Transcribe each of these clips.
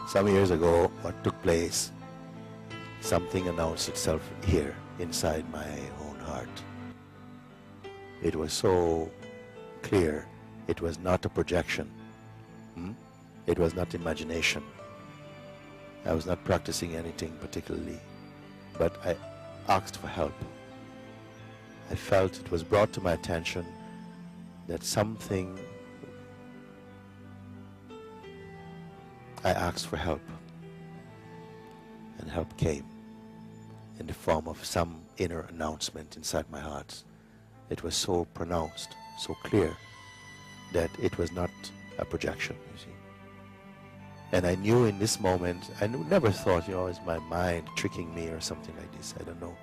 Some years ago, what took place, something announced itself here, inside my own heart. It was so clear. It was not a projection. It was not imagination. I was not practicing anything particularly, but I asked for help. I felt it was brought to my attention that something, I asked for help, and help came in the form of some inner announcement inside my heart. It was so pronounced, so clear, that it was not a projection, you see. And I knew in this moment, I never thought, is my mind tricking me or something like this, I don't know.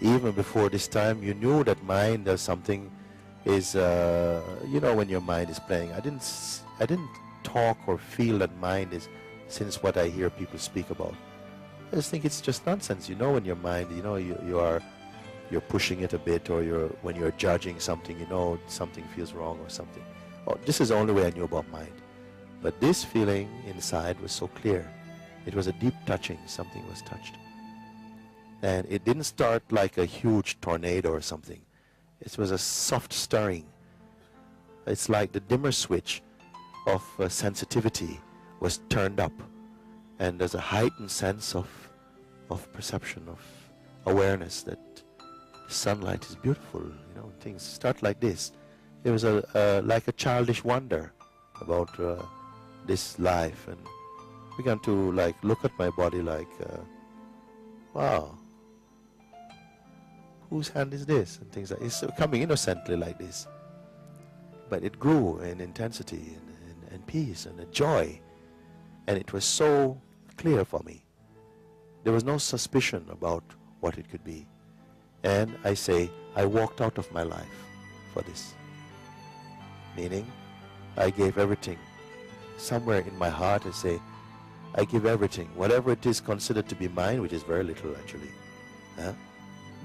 Even before this time, you knew that mind does something is, when your mind is playing. I didn't talk or feel that mind is, since what I hear people speak about. I just think it's just nonsense. When your mind, you're pushing it a bit, or when you're judging something, something feels wrong or something. Oh, this is the only way I knew about mind. But this feeling inside was so clear. It was a deep touching. Something was touched. And it didn't start like a huge tornado or something. It was a soft stirring. It's like the dimmer switch of sensitivity was turned up. And there's a heightened sense of perception, of awareness that sunlight is beautiful. Things start like this. It was like a childish wonder about this life, and began to look at my body like, wow, whose hand is this? And things like it's coming innocently like this. But it grew in intensity and peace and joy, and it was so clear for me. There was no suspicion about what it could be. And I say, I walked out of my life for this. Meaning, I gave everything. Somewhere in my heart I say, I give everything. Whatever it is considered to be mine, which is very little actually.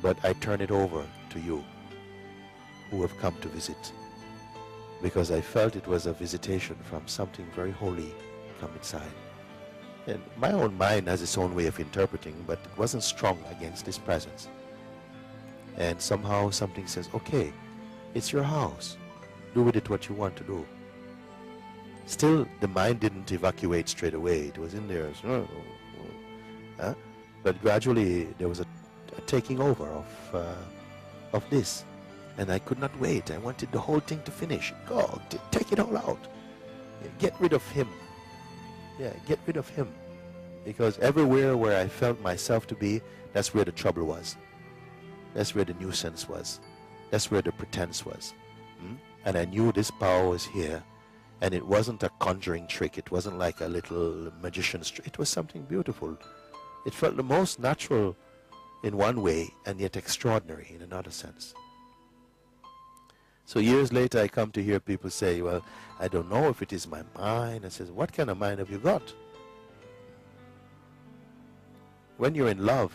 But I turn it over to you, who have come to visit. Because I felt it was a visitation from something very holy come inside. And my own mind has its own way of interpreting, but it wasn't strong against this presence. And somehow something says, okay, it's your house. Do with it what you want to do. Still, the mind didn't evacuate straight away. It was in there. But gradually, there was a taking over of this. And I could not wait. I wanted the whole thing to finish. Go, take it all out. Get rid of him. Yeah, get rid of him. Because everywhere where I felt myself to be, that's where the trouble was. That's where the nuisance was. That's where the pretense was. And I knew this power was here. And it wasn't a conjuring trick. It wasn't like a little magician's trick. It was something beautiful. It felt the most natural in one way, and yet extraordinary in another sense. So years later, I come to hear people say, well, I don't know if it is my mind. I says, what kind of mind have you got? When you're in love,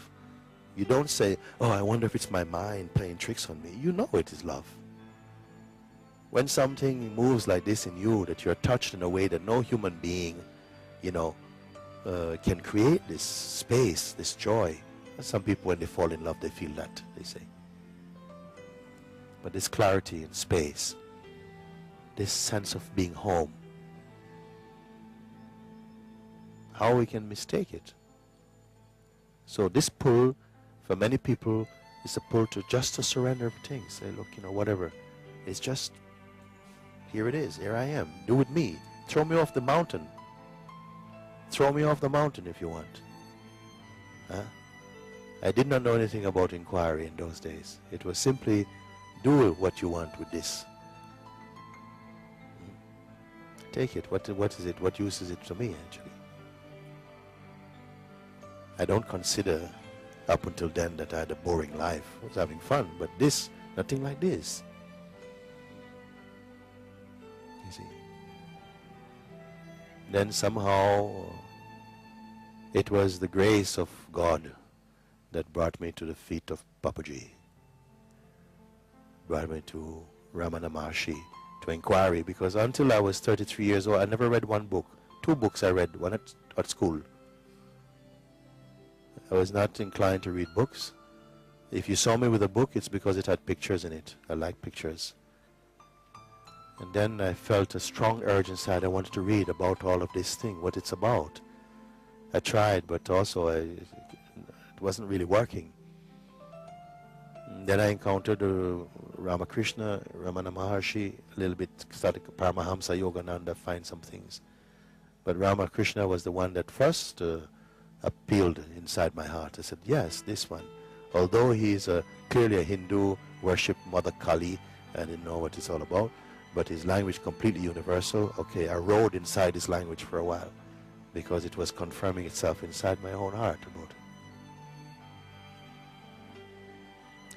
you don't say, oh, I wonder if it's my mind playing tricks on me. You know it is love. When something moves like this in you, that you're touched in a way that no human being, can create this space, this joy. Some people, when they fall in love, they feel that, they say. But this clarity in space, this sense of being home, how we can mistake it? So this pull, for many people, is a pull to just to surrender things. Say, look, whatever. It's just, here it is, here I am. Do with me. Throw me off the mountain. Throw me off the mountain if you want. I did not know anything about inquiry in those days. It was simply, do what you want with this. Take it. What is it? What use is it to me, actually? I don't consider up until then that I had a boring life. I was having fun, but this, nothing like this. You see. Then somehow it was the grace of God that brought me to the feet of Papaji. Brought me to Ramana Maharshi, to inquiry, because until I was 33 years old, I never read one book, two books I read, one at school. I was not inclined to read books. If you saw me with a book, it's because it had pictures in it. I like pictures. And then I felt a strong urge inside. I wanted to read about all of this thing, what it's about. I tried, but also it wasn't really working. And then I encountered Ramakrishna, Ramana Maharshi, a little bit started Paramahamsa Yogananda, find some things. But Ramakrishna was the one that first appealed inside my heart. I said, yes, this one. Although he's clearly a Hindu, worshipped Mother Kali, I didn't know what it's all about, but his language completely universal. Okay, I rode inside his language for a while because it was confirming itself inside my own heart about it.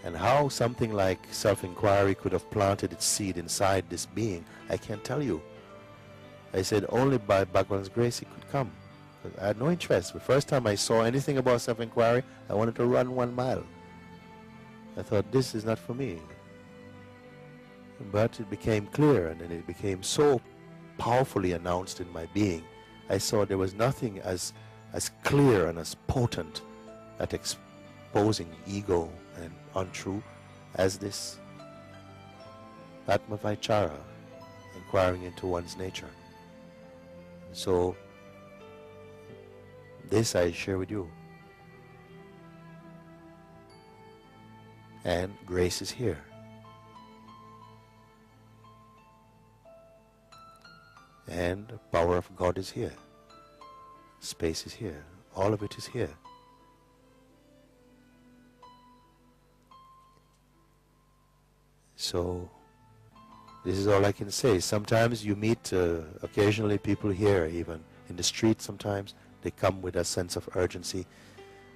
And how something like self-inquiry could have planted its seed inside this being, I can't tell you. I said only by Bhagwan's grace it could come. I had no interest. The first time I saw anything about self-inquiry, I wanted to run 1 mile. I thought, this is not for me. But it became clear, and then it became so powerfully announced in my being. I saw there was nothing as clear and as potent at exposing ego and untrue as this Atma-vichara, inquiring into one's nature. So this I share with you. And grace is here. And the power of God is here. Space is here. All of it is here. So this is all I can say. Sometimes you meet occasionally people here, even in the street sometimes. They come with a sense of urgency,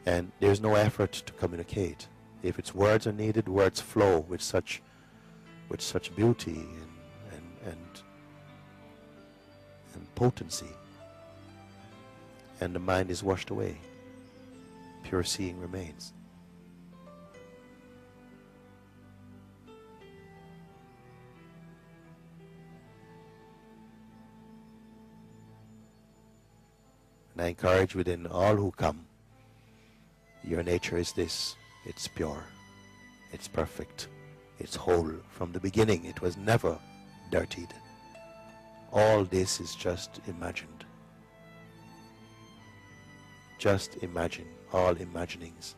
and there's no effort to communicate. If it's words are needed, words flow with such beauty and potency, and the mind is washed away. Pure seeing remains. And I encourage within all who come, your nature is this. It's pure. It's perfect. It's whole. From the beginning, it was never dirtied. All this is just imagined. Just imagine, all imaginings.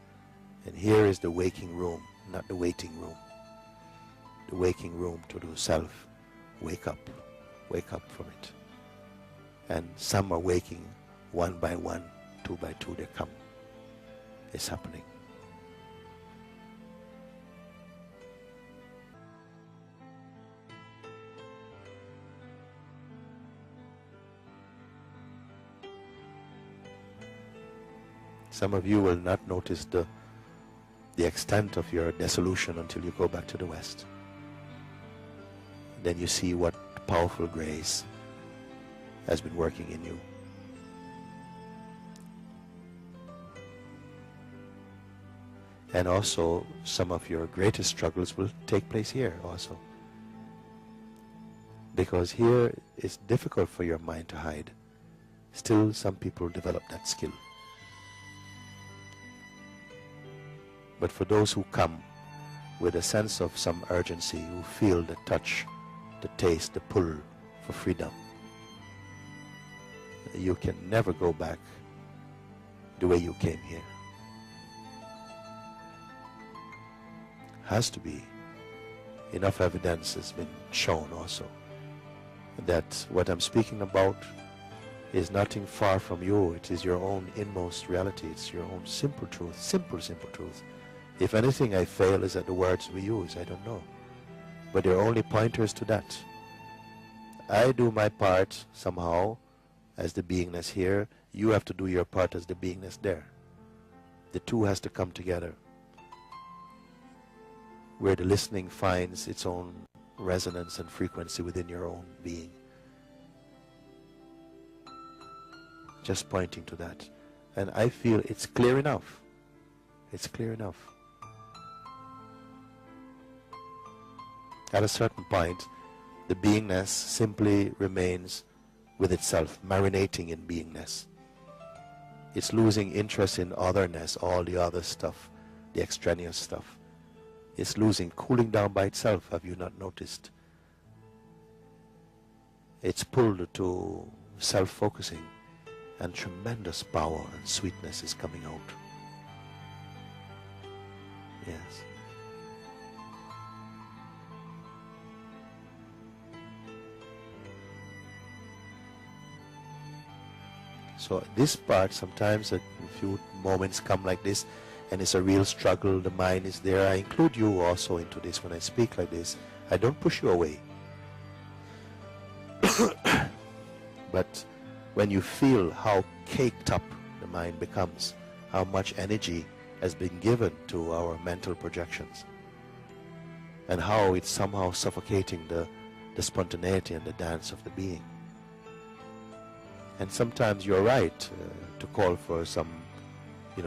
And here is the waking room, not the waiting room. The waking room to the self. Wake up from it. And some are waking one by one, two by two, they come. It's happening. Some of you will not notice the extent of your dissolution until you go back to the West. Then you see what powerful grace has been working in you. And also, some of your greatest struggles will take place here also. Because here it's difficult for your mind to hide. Still, some people develop that skill. But for those who come with a sense of some urgency, who feel the touch, the taste, the pull for freedom, you can never go back the way you came here. Has to be. Enough evidence has been shown also that what I'm speaking about is nothing far from you. It is your own inmost reality. It's your own simple truth, simple truth. If anything I fail is at the words we use, I don't know. But they're only pointers to that. I do my part somehow as the beingness here. You have to do your part as the beingness there. The two has to come together, where the listening finds its own resonance and frequency within your own being. Just pointing to that. And I feel it's clear enough. It's clear enough. At a certain point, the beingness simply remains with itself, marinating in beingness. It's losing interest in otherness, all the other stuff, the extraneous stuff. It's losing, cooling down by itself. Have you not noticed? It's pulled to self-focusing, and tremendous power and sweetness is coming out. Yes. So this part, sometimes a few moments come like this, and it's a real struggle. The mind is there. I include you also into this when I speak like this. I don't push you away. But when you feel how caked up the mind becomes, how much energy has been given to our mental projections, and how it's somehow suffocating the spontaneity and the dance of the being. And sometimes you're right to call for some,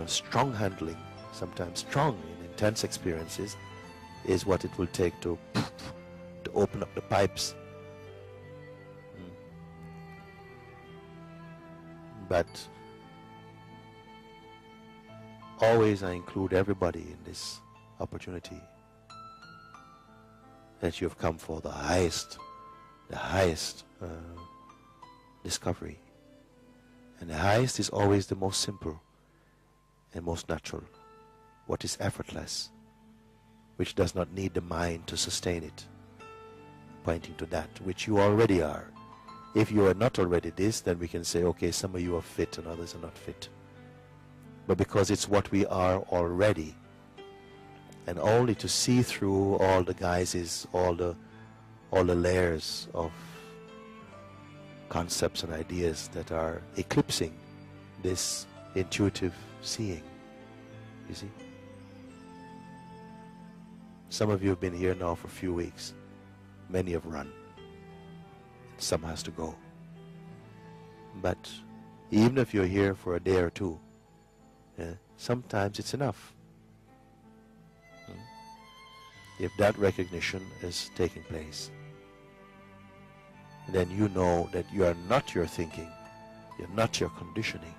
strong handling. Sometimes strong in intense experiences is what it will take to open up the pipes. But always I include everybody in this opportunity, that you've come for the highest discovery. And the highest is always the most simple and most natural, what is effortless, which does not need the mind to sustain it, pointing to that which you already are. If you are not already this, then we can say, okay, some of you are fit and others are not fit. But because it's what we are already, and only to see through all the guises, all the layers of concepts and ideas that are eclipsing this intuitive seeing, you see. Some of you have been here now for a few weeks. Many have run. Some has to go. But even if you're here for a day or two, sometimes it's enough. If that recognition is taking place, then you know that you are not your thinking, you're not your conditioning.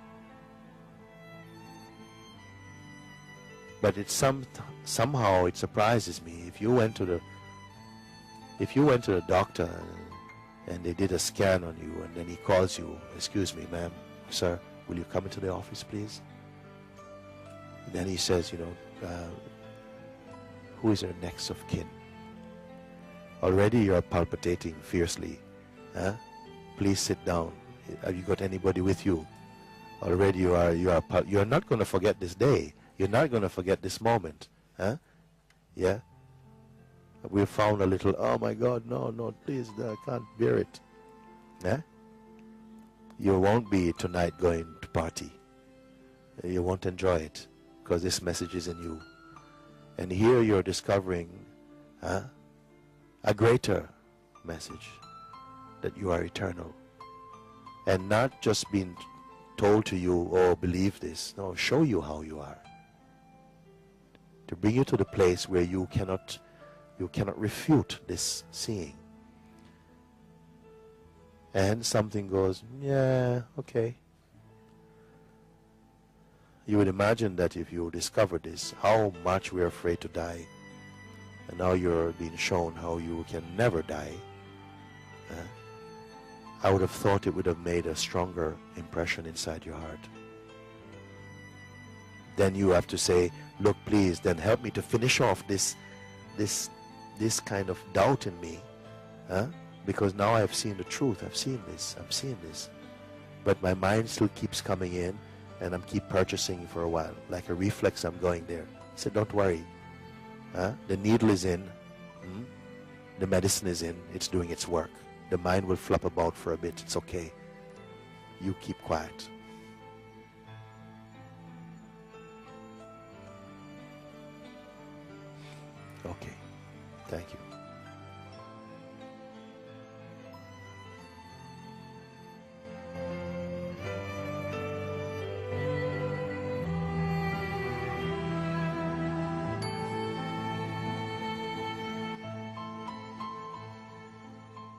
But somehow it surprises me, if you went to the doctor and they did a scan on you, and then he calls you, excuse me, ma'am, sir, will you come into the office, please? And then he says, who is your next of kin? Already you are palpitating fiercely. Please sit down. Have you got anybody with you? Already you're not going to forget this day. You're not going to forget this moment. Yeah? We found a little, oh my God, no, please, I can't bear it. You won't be tonight going to party. You won't enjoy it because this message is in you. And here you're discovering a greater message, that you are eternal. And not just being told to you, oh, believe this. No, show you how you are. To bring you to the place where you cannot refute this seeing. And something goes, yeah, okay. You would imagine that if you discover this, how much we're afraid to die. And now you're being shown how you can never die. I would have thought it would have made a stronger impression inside your heart. Then you have to say, look, please, then help me to finish off this kind of doubt in me. Because now I've seen the truth. I've seen this. But my mind still keeps coming in, and I'm keep purchasing for a while. Like a reflex, I'm going there. He said, don't worry. The needle is in. The medicine is in. It's doing its work. The mind will flap about for a bit. It's okay. You keep quiet. Okay. Thank you.